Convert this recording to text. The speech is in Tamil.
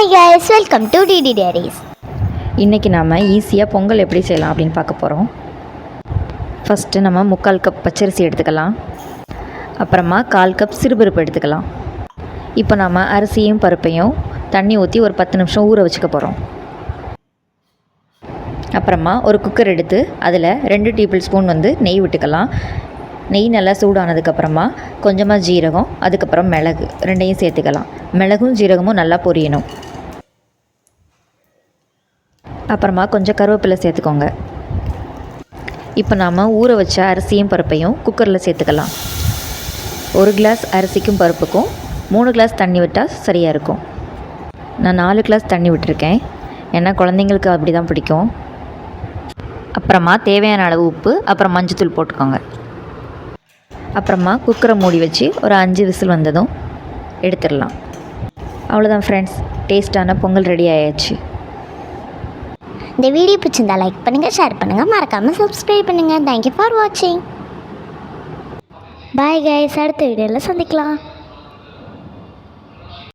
Hi guys, welcome to DD diaries. இன்றைக்கி நாம் ஈஸியாக பொங்கல் எப்படி செய்யலாம் அப்படின்னு பார்க்க போகிறோம். ஃபஸ்ட்டு நம்ம 3/4 கப் பச்சரிசி எடுத்துக்கலாம். அப்புறமா 1/4 கப் சிறுபருப்பு எடுத்துக்கலாம். இப்போ நம்ம அரிசியும் பருப்பையும் தண்ணி ஊற்றி ஒரு 10 நிமிஷம் ஊற வச்சுக்க போகிறோம். அப்புறமா ஒரு குக்கர் எடுத்து அதில் 2 டேபிள் ஸ்பூன் நெய் விட்டுக்கலாம். நெய் நல்லா சூடானதுக்கப்புறமா கொஞ்சமாக ஜீரகம், அதுக்கப்புறம் மிளகு ரெண்டையும் சேர்த்துக்கலாம். மிளகும் ஜீரகமும் நல்லா பொரியணும். அப்புறமா கொஞ்சம் கருவேப்பிலை சேர்த்துக்கோங்க. இப்போ நாம் ஊற வச்ச அரிசியும் பருப்பையும் குக்கரில் சேர்த்துக்கலாம். 1 கிளாஸ் அரிசிக்கும் பருப்புக்கும் 3 கிளாஸ் தண்ணி விட்டால் சரியாக இருக்கும். நான் 4 கிளாஸ் தண்ணி விட்டுருக்கேன், ஏன்னா குழந்தைங்களுக்கு அப்படி தான் பிடிக்கும். அப்புறமா தேவையான அளவு உப்பு, அப்புறம் மஞ்சத்தூள் போட்டுக்கோங்க. அப்புறமா குக்கரை மூடி வச்சு ஒரு 5 விசில் வந்ததும் எடுத்துடலாம். அவ்வளோதான் ஃப்ரெண்ட்ஸ், டேஸ்ட்டான பொங்கல் ரெடி ஆயாச்சு. இந்த வீடியோ பிடிச்சிருந்தா லைக் பண்ணுங்கள், ஷேர் பண்ணுங்கள், மறக்காமல் சப்ஸ்கிரைப் பண்ணுங்கள். தேங்க்யூ ஃபார் வாட்சிங். பாய் கைஸ், அடுத்த வீடியோவில் சந்திக்கலாம்.